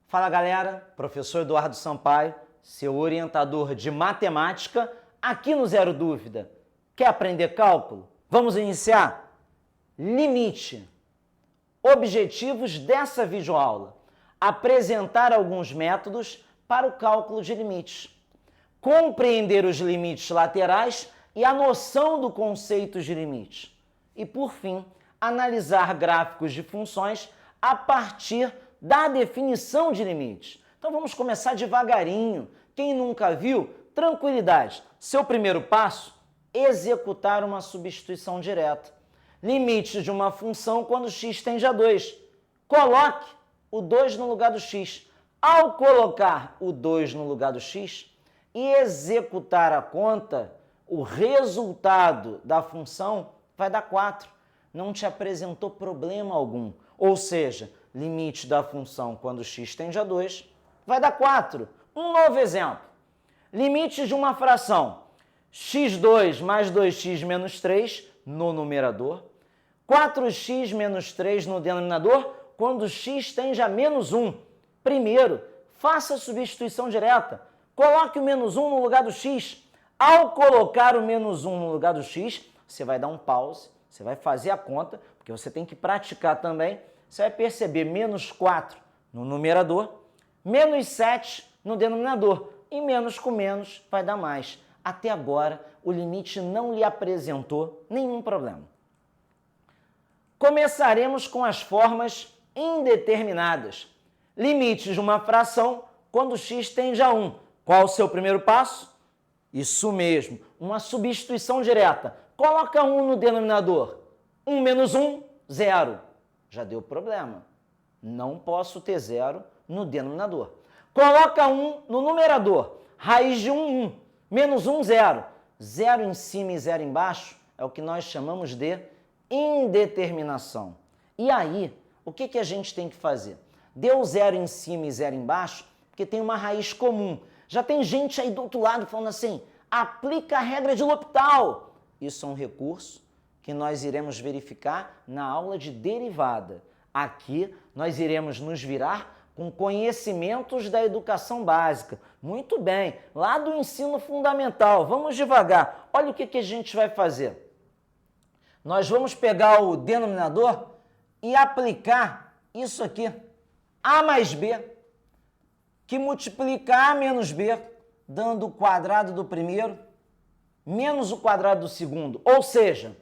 Fala galera, professor Eduardo Sampaio, seu orientador de matemática, aqui no Zero Dúvida. Quer aprender cálculo? Vamos iniciar? Limite. Objetivos dessa videoaula: apresentar alguns métodos para o cálculo de limites, compreender os limites laterais e a noção do conceito de limites, e por fim, analisar gráficos de funções a partir da definição de limites. Então vamos começar devagarinho. Quem nunca viu, tranquilidade. Seu primeiro passo, executar uma substituição direta. Limite de uma função quando x tende a 2. Coloque o 2 no lugar do x. Ao colocar o 2 no lugar do x e executar a conta, o resultado da função vai dar 4. Não te apresentou problema algum. Ou seja, limite da função quando x tende a 2 vai dar 4. Um novo exemplo. Limite de uma fração. x2 mais 2x menos 3 no numerador. 4x menos 3 no denominador quando x tende a menos 1. Primeiro, faça a substituição direta. Coloque o menos 1 no lugar do x. Ao colocar o menos 1 no lugar do x, você vai dar um pause, você vai fazer a conta, porque você tem que praticar também. Você vai perceber menos 4 no numerador, menos 7 no denominador, e menos com menos vai dar mais. Até agora, o limite não lhe apresentou nenhum problema. Começaremos com as formas indeterminadas. Limite de uma fração quando x tende a 1. Qual o seu primeiro passo? Isso mesmo, uma substituição direta. Coloca 1 no denominador. 1 menos 1, 0. Já deu problema. Não posso ter 0 no denominador. Coloca 1 no numerador. Raiz de 1, 1. Menos 1, 0. 0 em cima e 0 embaixo é o que nós chamamos de indeterminação. E aí, o que a gente tem que fazer? Deu 0 em cima e 0 embaixo, porque tem uma raiz comum. Já tem gente aí do outro lado falando assim, aplica a regra de L'Hopital. Isso é um recurso que nós iremos verificar na aula de derivada. Aqui nós iremos nos virar com conhecimentos da educação básica. Muito bem, lá do ensino fundamental. Vamos devagar. Olha o que a gente vai fazer. Nós vamos pegar o denominador e aplicar isso aqui. A mais B, que multiplica A menos B, dando o quadrado do primeiro menos o quadrado do segundo. Ou seja,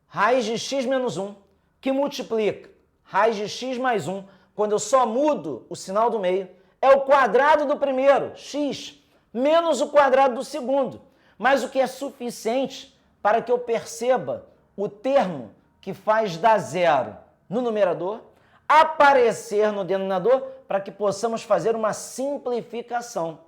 raiz de x menos 1, que multiplica raiz de x mais 1, quando eu só mudo o sinal do meio, é o quadrado do primeiro, x, menos o quadrado do segundo. Mas o que é suficiente para que eu perceba o termo que faz dar 0 no numerador, aparecer no denominador, para que possamos fazer uma simplificação.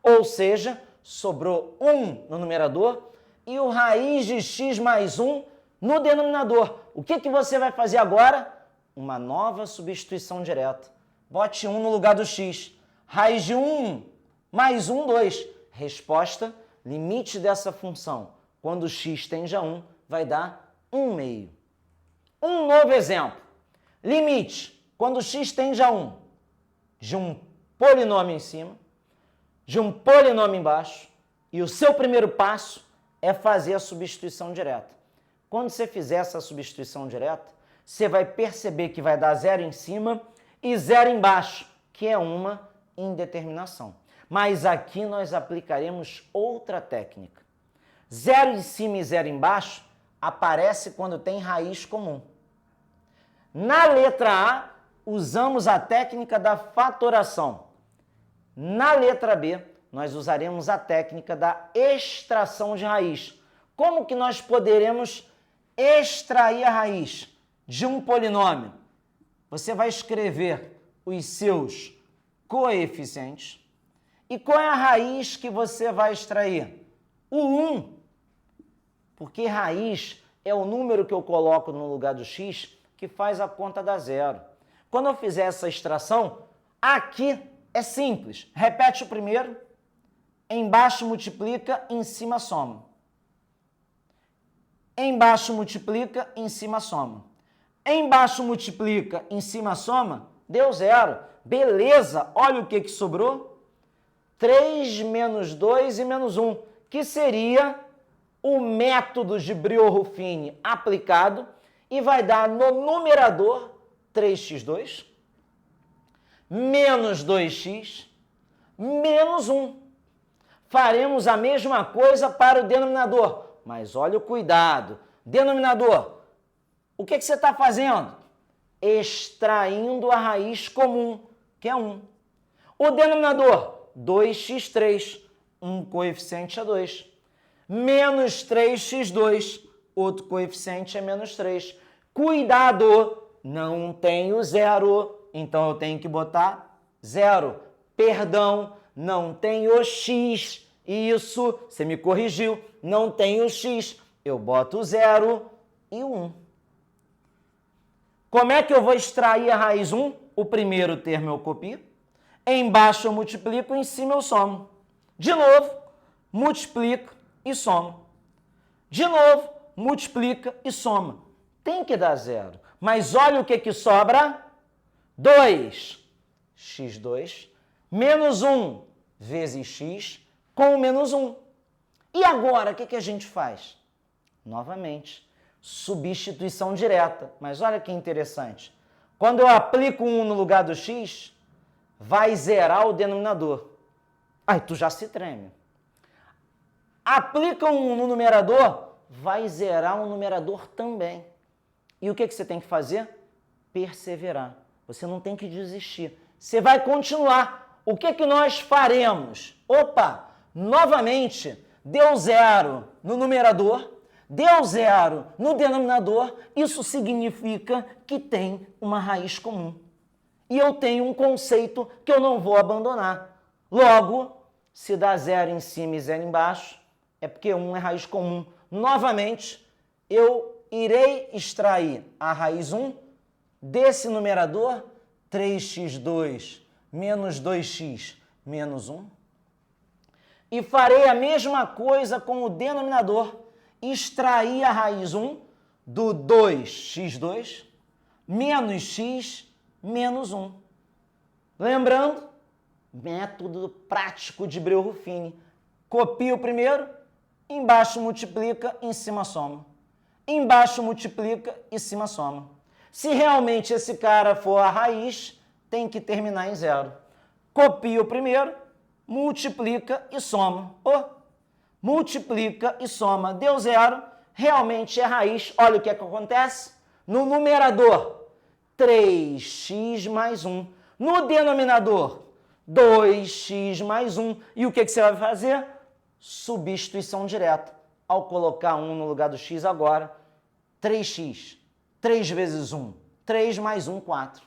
Ou seja, sobrou 1 no numerador e o raiz de x mais 1 no denominador. O que você vai fazer agora? Uma nova substituição direta. Bote 1 no lugar do x. Raiz de 1 mais 1, 2. Resposta, limite dessa função, quando x tende a 1, vai dar 1/2. Um novo exemplo. Limite, quando x tende a 1, de um polinômio em cima, de um polinômio embaixo, e o seu primeiro passo é fazer a substituição direta. Quando você fizer essa substituição direta, você vai perceber que vai dar 0 em cima e 0 embaixo, que é uma indeterminação. Mas aqui nós aplicaremos outra técnica. 0 em cima e 0 embaixo aparece quando tem raiz comum. Na letra A, usamos a técnica da fatoração. Na letra B, nós usaremos a técnica da extração de raiz. Como que nós poderemos extrair a raiz de um polinômio? Você vai escrever os seus coeficientes. E qual é a raiz que você vai extrair? O 1. Porque raiz é o número que eu coloco no lugar do x que faz a conta dar 0. Quando eu fizer essa extração, aqui é simples. Repete o primeiro, embaixo multiplica, em cima soma. Embaixo multiplica, em cima soma. Embaixo multiplica, em cima soma, deu 0. Beleza, olha o que sobrou. 3 menos 2 e menos 1, que seria o método de Brio-Ruffini aplicado e vai dar no numerador 3x2 menos 2x menos 1. Faremos a mesma coisa para o denominador, mas olha o cuidado. Denominador, o que você está fazendo? Extraindo a raiz comum, que é 1. O denominador, 2x3, um coeficiente é 2. Menos 3x2, outro coeficiente é menos 3. Cuidado, não tenho 0, então eu tenho que botar 0. Perdão, não tenho x, isso, você me corrigiu, não tenho x, eu boto 0 e 1. Como é que eu vou extrair a raiz 1? O primeiro termo eu copio, embaixo eu multiplico, em cima eu somo. De novo, multiplico e somo. De novo, multiplica e soma. Tem que dar 0. Mas olha o que sobra. 2. x2 menos 1 vezes x com o menos 1. E agora, o que a gente faz? Novamente, substituição direta. Mas olha que interessante. Quando eu aplico 1 no lugar do x, vai zerar o denominador. Aí tu já se treme. Aplica 1 no numerador, vai zerar o numerador também. E o que você tem que fazer? Perseverar. Você não tem que desistir. Você vai continuar. O que nós faremos? Opa, novamente, deu 0 no numerador, deu 0 no denominador, isso significa que tem uma raiz comum. E eu tenho um conceito que eu não vou abandonar. Logo, se dá 0 em cima e 0 embaixo, é porque 1 é raiz comum. Novamente, eu irei extrair a raiz 1 desse numerador, 3x2 menos 2x menos 1. E farei a mesma coisa com o denominador, extrair a raiz 1 do 2x2 menos x menos 1. Lembrando, método prático de Brio-Ruffini. Copia o primeiro, embaixo multiplica, em cima soma. Embaixo multiplica, em cima soma. Se realmente esse cara for a raiz, tem que terminar em 0. Copia o primeiro, multiplica e soma. Multiplica e soma. Deu 0, realmente é raiz. Olha o que acontece. No numerador, 3x mais 1. No denominador, 2x mais 1. E o que você vai fazer? Substituição direta. Ao colocar 1 no lugar do x agora, 3x. 3 vezes 1, 3 mais 1, 4.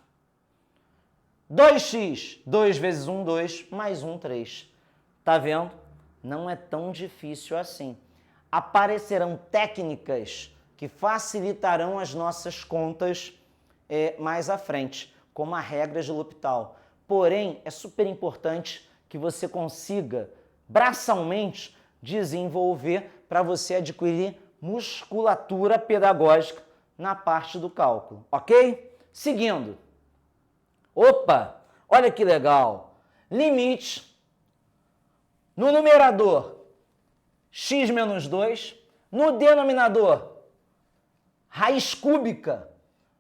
2x, 2 vezes 1, 2, mais 1, 3. Tá vendo? Não é tão difícil assim. Aparecerão técnicas que facilitarão as nossas contas mais à frente, como a regra de L'Hopital. Porém, é super importante que você consiga, braçalmente, desenvolver para você adquirir musculatura pedagógica na parte do cálculo, ok? Seguindo. Opa, olha que legal. Limite no numerador x menos 2, no denominador raiz cúbica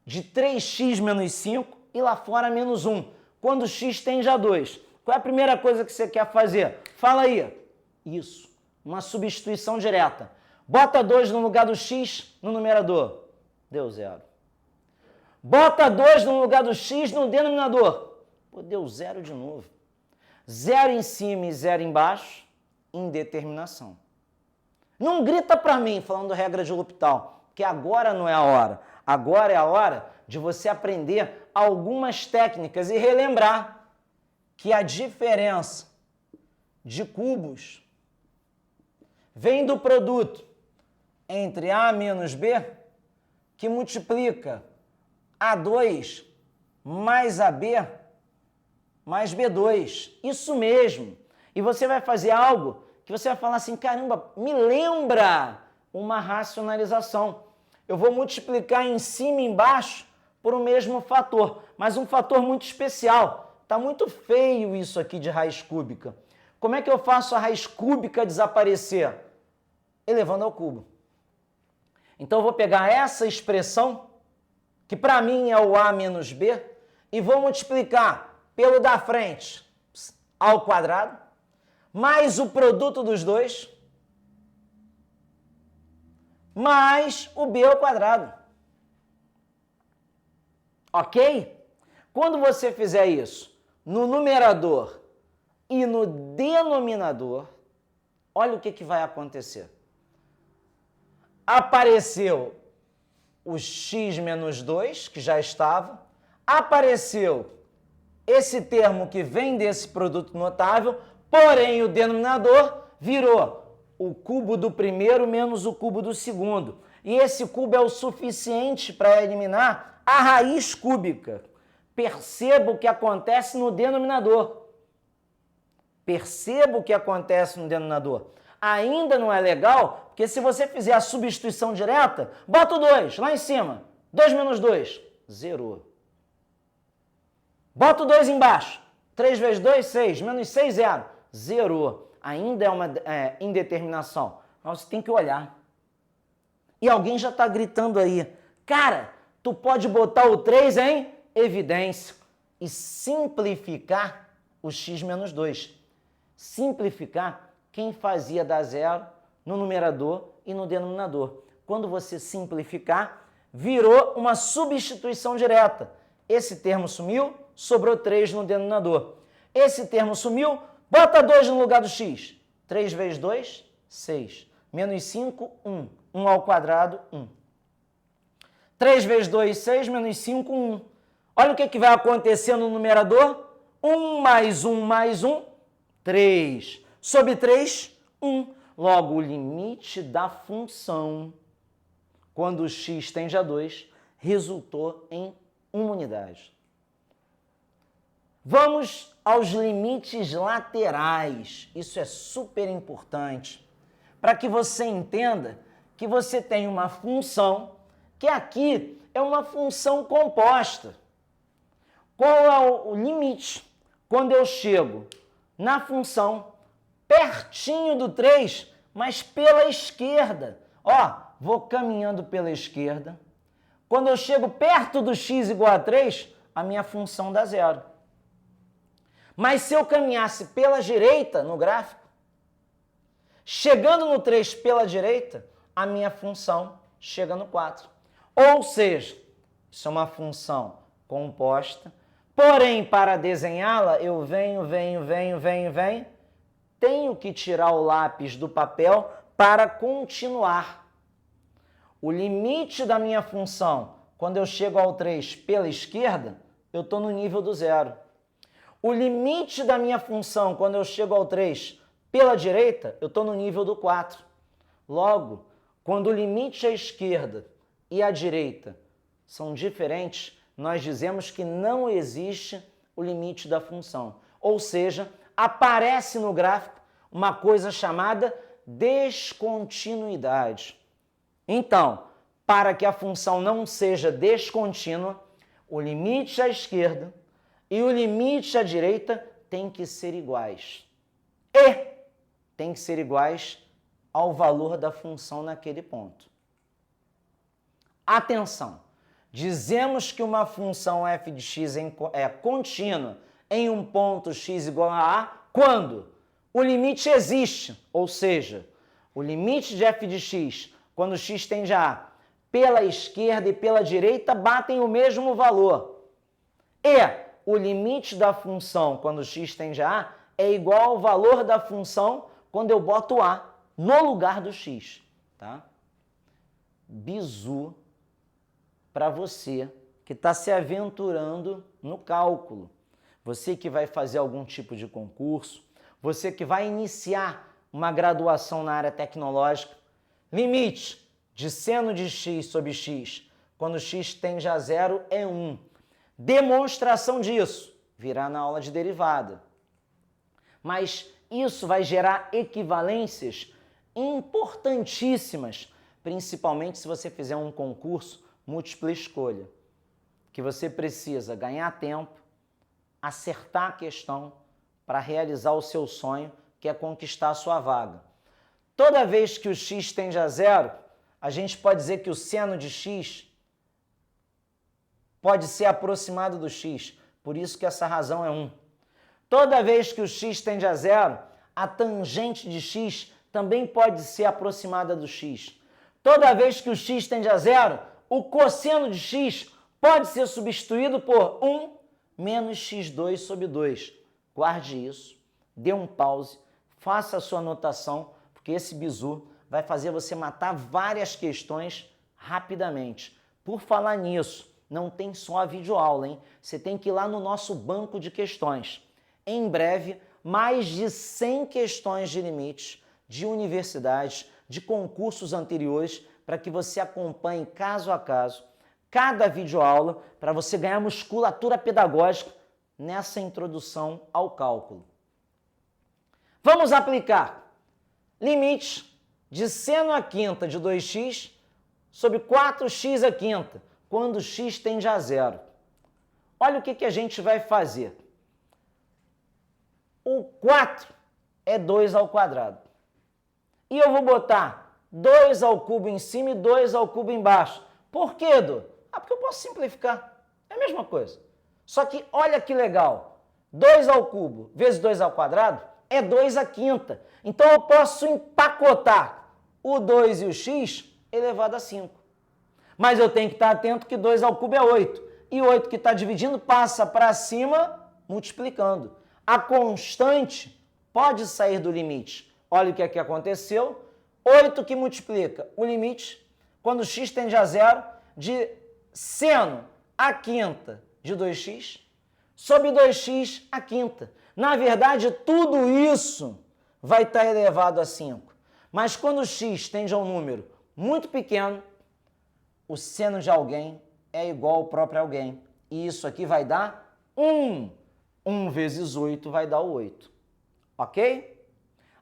de 3x menos 5 e lá fora menos 1, quando x tende a 2. Qual é a primeira coisa que você quer fazer? Fala aí. Isso, uma substituição direta. Bota 2 no lugar do x no numerador. Deu 0. Bota 2 no lugar do x no denominador. Deu 0 de novo. 0 em cima e 0 embaixo, indeterminação. Não grita para mim falando regra de L'Hopital, que agora não é a hora. Agora é a hora de você aprender algumas técnicas e relembrar que a diferença de cubos vem do produto entre A menos B, que multiplica A2 mais AB mais B2. Isso mesmo. E você vai fazer algo que você vai falar assim, caramba, me lembra uma racionalização. Eu vou multiplicar em cima e embaixo por um mesmo fator, mas um fator muito especial. Está muito feio isso aqui de raiz cúbica. Como é que eu faço a raiz cúbica desaparecer? Elevando ao cubo. Então eu vou pegar essa expressão, que para mim é o a menos b, e vou multiplicar pelo da frente ao quadrado, mais o produto dos dois, mais o b ao quadrado. Ok? Quando você fizer isso no numerador e no denominador, olha o que vai acontecer. Apareceu o x menos 2, que já estava, apareceu esse termo que vem desse produto notável, porém o denominador virou o cubo do primeiro menos o cubo do segundo. E esse cubo é o suficiente para eliminar a raiz cúbica. Perceba o que acontece no denominador. Perceba o que acontece no denominador. Ainda não é legal, porque se você fizer a substituição direta, bota o 2 lá em cima. 2 menos 2, zerou. Bota o 2 embaixo. 3 vezes 2, 6. Menos 6, 0. Zerou. Ainda é uma indeterminação. Mas você tem que olhar. E alguém já está gritando aí. Cara, tu pode botar o 3 em evidência e simplificar o x menos 2. Simplificar quem fazia dar zero no numerador e no denominador. Quando você simplificar, virou uma substituição direta. Esse termo sumiu, sobrou 3 no denominador. Esse termo sumiu, bota 2 no lugar do x. 3 vezes 2, 6. Menos 5, 1. 1 ao quadrado, 1. 3 vezes 2, 6. Menos 5, 1. Olha o que vai acontecer no numerador. 1 mais 1 mais 1, 3. Sobre 3, 1. Logo, o limite da função, quando o x tende a 2, resultou em uma unidade. Vamos aos limites laterais. Isso é super importante para que você entenda que você tem uma função que aqui é uma função composta. Qual é o limite? Quando eu chego na função pertinho do 3, mas pela esquerda. Ó, vou caminhando pela esquerda. Quando eu chego perto do x igual a 3, a minha função dá zero. Mas se eu caminhasse pela direita no gráfico, chegando no 3 pela direita, a minha função chega no 4. Ou seja, isso é uma função composta, porém, para desenhá-la, eu venho, tenho que tirar o lápis do papel para continuar. O limite da minha função, quando eu chego ao 3 pela esquerda, eu estou no nível do zero. O limite da minha função, quando eu chego ao 3 pela direita, eu estou no nível do 4. Logo, quando o limite à esquerda e à direita são diferentes, nós dizemos que não existe o limite da função. Ou seja, aparece no gráfico uma coisa chamada descontinuidade. Então, para que a função não seja descontínua, o limite à esquerda e o limite à direita têm que ser iguais. E têm que ser iguais ao valor da função naquele ponto. Atenção! Dizemos que uma função f de x é contínua em um ponto x igual a quando o limite existe, ou seja, o limite de f de x, quando x tende a A, pela esquerda e pela direita batem o mesmo valor. E o limite da função, quando x tende a A, é igual ao valor da função quando eu boto A no lugar do x. Tá? Bizu para você que está se aventurando no cálculo. Você que vai fazer algum tipo de concurso, você que vai iniciar uma graduação na área tecnológica, limite de seno de x sobre x, quando x tende a zero, é 1. Demonstração disso virá na aula de derivada. Mas isso vai gerar equivalências importantíssimas, principalmente se você fizer um concurso múltipla escolha. que você precisa ganhar tempo, acertar a questão para realizar o seu sonho, que é conquistar a sua vaga. Toda vez que o x tende a zero, a gente pode dizer que o seno de x pode ser aproximado do x, por isso que essa razão é 1. Toda vez que o x tende a zero, a tangente de x também pode ser aproximada do x. Toda vez que o x tende a zero, o cosseno de x pode ser substituído por 1 menos x2 sobre 2. Guarde isso, dê um pause, faça a sua anotação, porque esse bizu vai fazer você matar várias questões rapidamente. Por falar nisso, não tem só a videoaula, hein? Você tem que ir lá no nosso banco de questões. Em breve, mais de 100 questões de limites de universidades, de concursos anteriores, para que você acompanhe caso a caso cada videoaula, para você ganhar musculatura pedagógica nessa introdução ao cálculo. Vamos aplicar limites de seno à quinta de 2x sobre 4x à quinta, quando x tende a zero. Olha o que a gente vai fazer. O 4 é 2 ao quadrado. E eu vou botar 2 ao cubo em cima e 2 ao cubo embaixo. Por quê, Edu? Porque eu posso simplificar. É a mesma coisa. Só que olha que legal. 2 ao cubo vezes 2 ao quadrado é 2 à quinta. Então eu posso empacotar o 2 e o x elevado a 5. Mas eu tenho que estar atento que 2 ao cubo é 8. E 8 que está dividindo passa para cima multiplicando. A constante pode sair do limite. Olha o que aqui aconteceu. 8 que multiplica o limite, quando x tende a zero, de seno à quinta de 2x, sobre 2x à quinta. Na verdade, tudo isso vai estar elevado a 5. Mas quando x tende a um número muito pequeno, o seno de alguém é igual ao próprio alguém. E isso aqui vai dar 1. 1 vezes 8 vai dar o 8. Ok?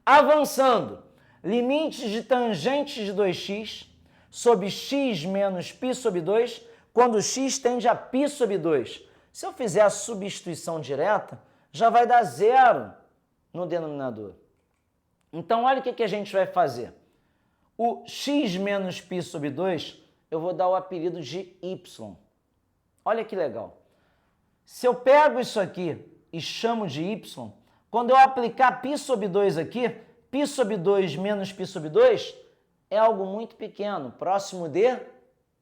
Avançando, limites de tangentes de 2x sobre x menos π sobre 2, quando x tende a π sobre 2. Se eu fizer a substituição direta, já vai dar 0 no denominador. Então, olha o que a gente vai fazer. O x menos π sobre 2, eu vou dar o apelido de y. Olha que legal. Se eu pego isso aqui e chamo de y, quando eu aplicar π sobre 2 aqui, π sobre 2 menos π sobre 2 é algo muito pequeno, próximo de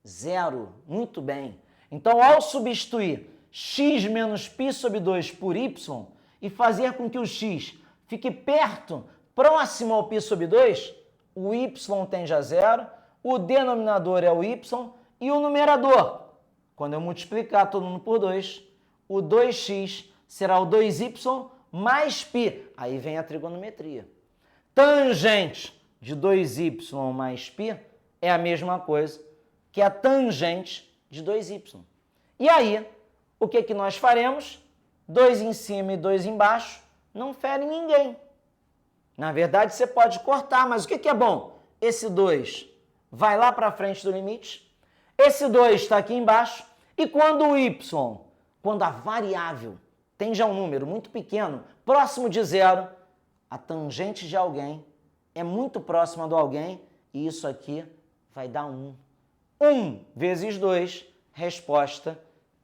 0. Muito bem. Então, ao substituir x menos π sobre 2 por y e fazer com que o x fique perto, próximo ao π sobre 2, o y tende a 0, o denominador é o y e o numerador, quando eu multiplicar todo mundo por 2, o 2x será o 2y mais π. Aí vem a trigonometria. Tangente de 2y mais π é a mesma coisa que a tangente de 2y. E aí, o que nós faremos? 2 em cima e 2 embaixo não ferem ninguém. Na verdade, você pode cortar, mas o que é bom? Esse 2 vai lá para frente do limite, esse 2 está aqui embaixo, e quando o y, quando a variável tende a um número muito pequeno, próximo de 0, a tangente de alguém é muito próxima do alguém, e isso aqui vai dar 1. 1 vezes 2, resposta,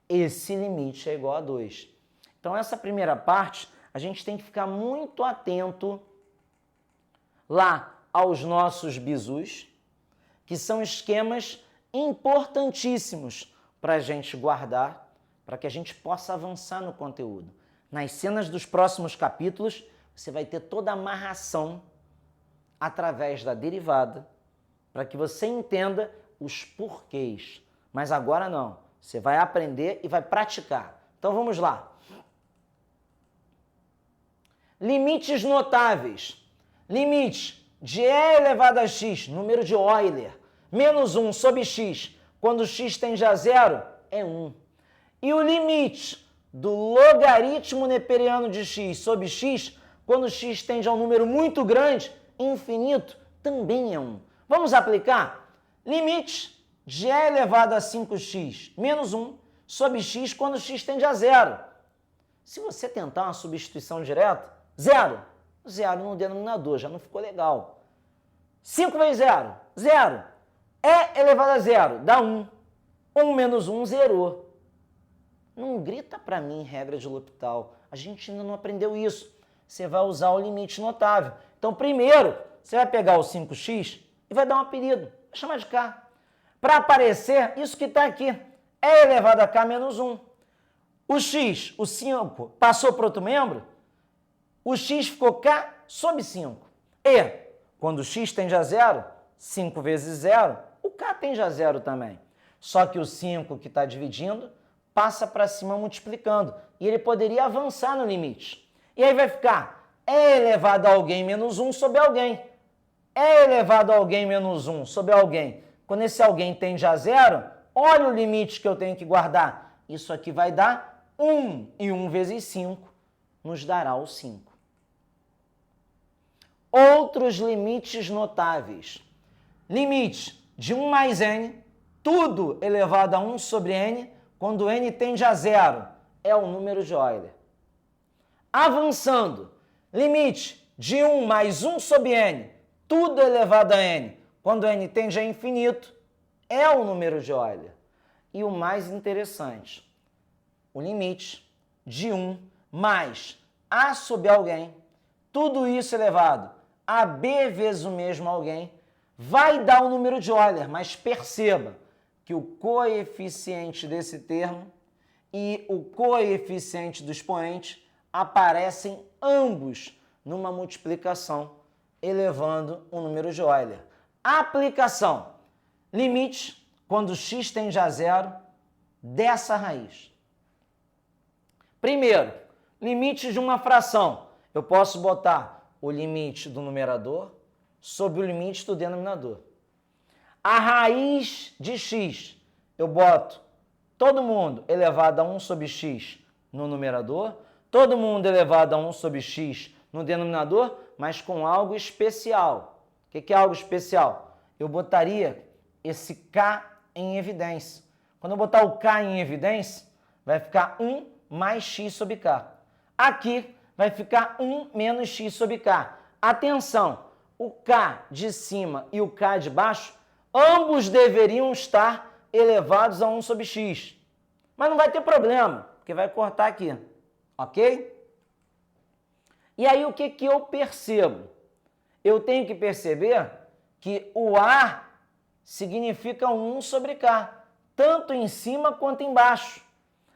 esse limite é igual a 2. Então, essa primeira parte, a gente tem que ficar muito atento lá aos nossos bizus, que são esquemas importantíssimos para a gente guardar, para que a gente possa avançar no conteúdo. Nas cenas dos próximos capítulos, você vai ter toda a amarração através da derivada, para que você entenda os porquês. Mas agora não, você vai aprender e vai praticar. Então vamos lá. Limites notáveis. Limite de e elevado a x, número de Euler, menos 1 sobre x, quando x tende a 0, é 1. E o limite do logaritmo neperiano de x sobre x, quando x tende a um número muito grande, infinito, também é 1. Vamos aplicar? Limite de e elevado a 5x menos 1 sobre x quando x tende a zero. Se você tentar uma substituição direta, zero. Zero no denominador, já não ficou legal. 5 vezes zero, zero. E elevado a zero, dá 1. 1 menos 1, zerou. Não grita para mim regra de L'Hopital. A gente ainda não aprendeu isso. Você vai usar o limite notável. Então, primeiro, você vai pegar o 5x e vai dar um apelido. Vai chamar de k. Para aparecer isso que está aqui. E elevado a k menos 1. O x, o 5, passou para outro membro. O x ficou k sobre 5. E, quando o x tende a zero, 5 vezes zero, o k tende a zero também. Só que o 5 que está dividindo passa para cima multiplicando. E ele poderia avançar no limite. E aí vai ficar E elevado a alguém menos 1 sobre alguém. E elevado a alguém menos 1 sobre alguém. Quando esse alguém tende a zero, olha o limite que eu tenho que guardar. Isso aqui vai dar 1. E 1 vezes 5 nos dará o 5. Outros limites notáveis. Limite de 1 mais n, tudo elevado a 1 sobre n, quando n tende a zero, é o número de Euler. Avançando, limite de 1 mais 1 sobre n, tudo elevado a n, quando n tende a infinito, é o número de Euler. E o mais interessante, o limite de 1 mais a sobre alguém, tudo isso elevado a b vezes o mesmo alguém, vai dar o número de Euler, mas perceba que o coeficiente desse termo e o coeficiente do expoente aparecem ambos numa multiplicação, elevando o número de Euler. Aplicação. Limite, quando x tende a zero, dessa raiz. Primeiro, limite de uma fração. Eu posso botar o limite do numerador sobre o limite do denominador. A raiz de x, eu boto todo mundo elevado a 1 sobre x no numerador, todo mundo elevado a 1 sobre x no denominador, mas com algo especial. O que é algo especial? Eu botaria esse k em evidência. Quando eu botar o k em evidência, vai ficar 1 mais x sobre k. Aqui vai ficar 1 menos x sobre k. Atenção, o k de cima e o k de baixo, ambos deveriam estar elevados a 1 sobre x. Mas não vai ter problema, porque vai cortar aqui, ok? E aí o que eu percebo? Eu tenho que perceber que o A significa 1 sobre K, tanto em cima quanto embaixo.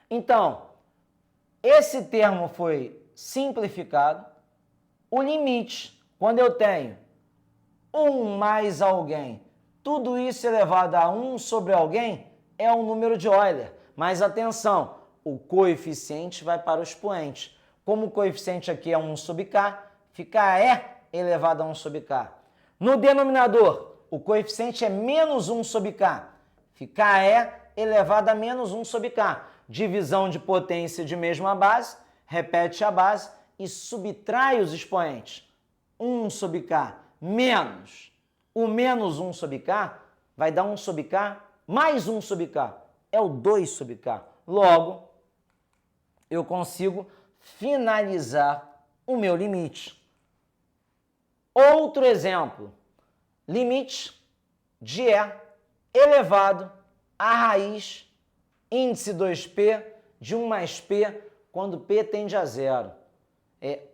Então, esse termo foi simplificado. O limite, quando eu tenho 1 mais alguém, tudo isso elevado a 1 sobre alguém, é um número de Euler. Mas atenção, o coeficiente vai para o expoente. Como o coeficiente aqui é 1 sobre K, fica E elevado a 1 sobre K. No denominador, o coeficiente é menos 1 sobre K. Fica E elevado a menos 1 sobre K. Divisão de potência de mesma base, repete a base e subtrai os expoentes. 1 sobre K menos o menos 1 sobre K vai dar 1 sobre K mais 1 sobre K. É o 2 sobre K. Logo, eu consigo finalizar o meu limite. Outro exemplo, limite de E elevado à raiz índice 2P de 1 mais P quando P tende a zero.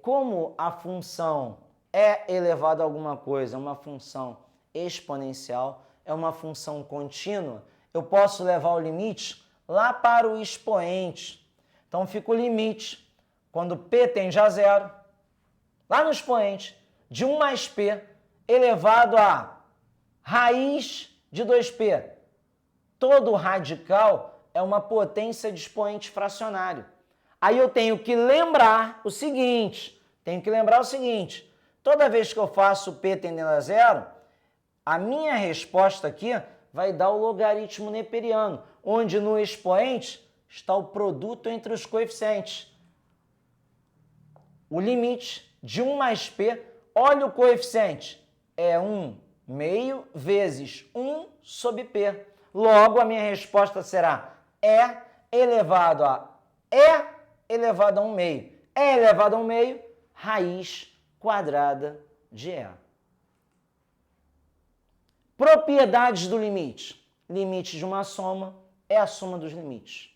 Como a função E elevado a alguma coisa é uma função exponencial, é uma função contínua, eu posso levar o limite lá para o expoente. Então fica o limite, quando P tende a zero, lá no expoente, de 1 mais P elevado a raiz de 2P. Todo radical é uma potência de expoente fracionário. Aí eu tenho que lembrar o seguinte, toda vez que eu faço P tendendo a zero, a minha resposta aqui vai dar o logaritmo neperiano, onde no expoente está o produto entre os coeficientes. O limite de 1 mais P, olha o coeficiente, é 1 meio vezes 1 sobre P. Logo, a minha resposta será E elevado a E elevado a 1 meio. E elevado a 1 meio, raiz quadrada de E. Propriedades do limite. Limite de uma soma é a soma dos limites.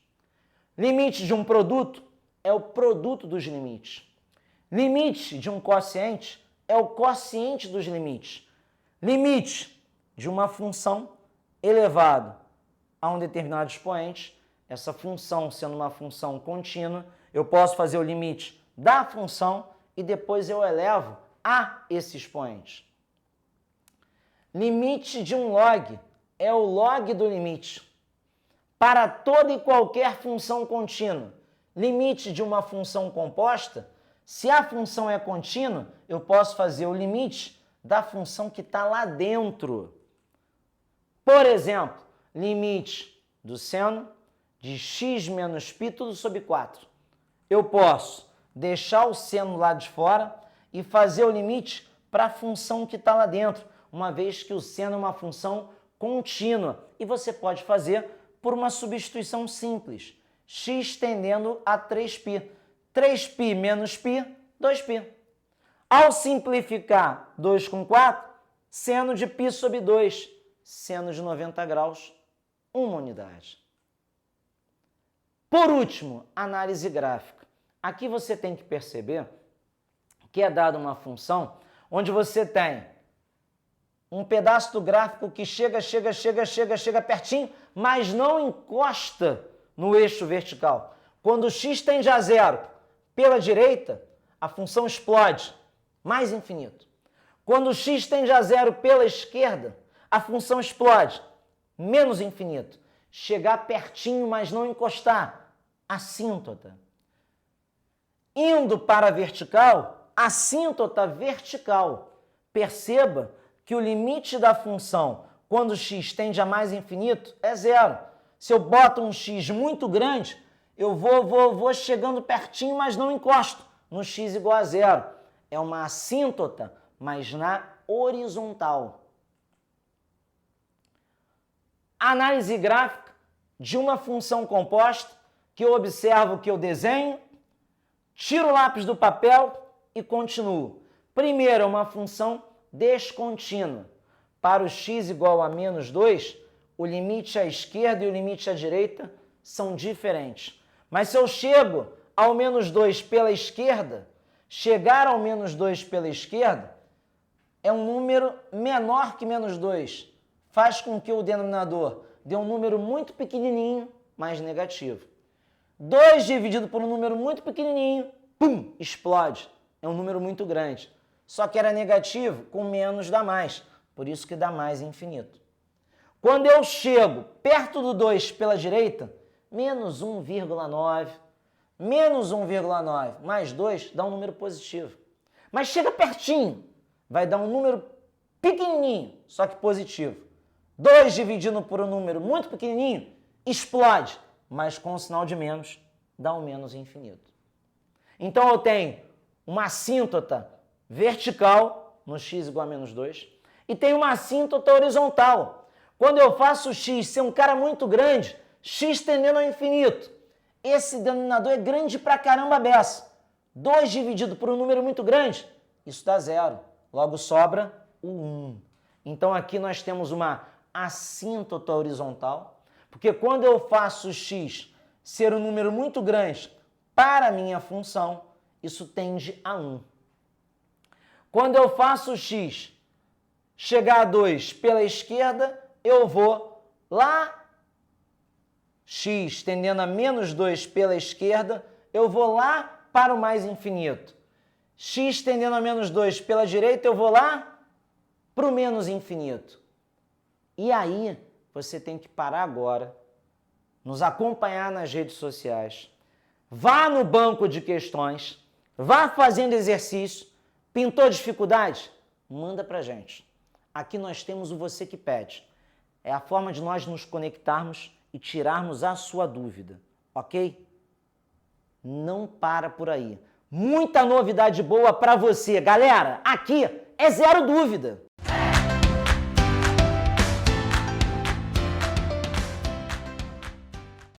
Limite de um produto é o produto dos limites. Limite de um quociente é o quociente dos limites. Limite de uma função elevado a um determinado expoente, essa função sendo uma função contínua, eu posso fazer o limite da função e depois eu elevo a esse expoente. Limite de um log é o log do limite. Para toda e qualquer função contínua, limite de uma função composta, se a função é contínua, eu posso fazer o limite da função que está lá dentro. Por exemplo, limite do seno de x menos π, tudo sobre 4. Eu posso deixar o seno lá de fora e fazer o limite para a função que está lá dentro, uma vez que o seno é uma função contínua. E você pode fazer por uma substituição simples, x tendendo a 3π. 3π menos π, 2π. Ao simplificar 2 com 4, seno de π sobre 2, seno de 90 graus, 1 unidade. Por último, análise gráfica. Aqui você tem que perceber que é dada uma função onde você tem um pedaço do gráfico que chega pertinho, mas não encosta no eixo vertical. Quando x tende a zero pela direita, a função explode, mais infinito. Quando x tende a zero pela esquerda, a função explode, menos infinito. Chegar pertinho, mas não encostar, assíntota. Indo para a vertical, assíntota vertical. Perceba que o limite da função, quando x tende a mais infinito, é zero. Se eu boto um x muito grande, eu vou chegando pertinho, mas não encosto no x igual a zero. É uma assíntota, mas na horizontal. Análise gráfica de uma função composta que eu observo, que eu desenho, tiro o lápis do papel e continuo. Primeiro, é uma função descontínua. Para o x igual a menos 2, o limite à esquerda e o limite à direita são diferentes. Mas se eu chego ao menos 2 pela esquerda, chegar ao menos 2 pela esquerda é um número menor que menos 2. Faz com que o denominador dê um número muito pequenininho, mais negativo. 2 dividido por um número muito pequenininho, pum, explode. É um número muito grande. Só que era negativo, com menos dá mais. Por isso que dá mais infinito. Quando eu chego perto do 2 pela direita, menos 1,9. Menos 1,9 mais 2 dá um número positivo. Mas chega pertinho, vai dar um número pequenininho, só que positivo. 2 dividido por um número muito pequenininho, explode, mas com o sinal de menos, dá um menos infinito. Então eu tenho uma assíntota vertical, no x igual a menos 2, e tenho uma assíntota horizontal. Quando eu faço o x ser um cara muito grande, x tendendo ao infinito, esse denominador é grande pra caramba beça. 2 dividido por um número muito grande, isso dá zero. Logo sobra o 1. Então aqui nós temos uma assíntota horizontal, porque quando eu faço x ser um número muito grande para a minha função, isso tende a 1. Quando eu faço x chegar a 2 pela esquerda, eu vou lá, x tendendo a menos 2 pela esquerda, eu vou lá para o mais infinito. X tendendo a menos 2 pela direita, eu vou lá para o menos infinito. E aí, você tem que parar agora, nos acompanhar nas redes sociais, vá no banco de questões, vá fazendo exercício, pintou dificuldade? Manda pra gente. Aqui nós temos o Você que Pede. É a forma de nós nos conectarmos e tirarmos a sua dúvida, ok? Não para por aí. Muita novidade boa para você. Galera, aqui é zero dúvida.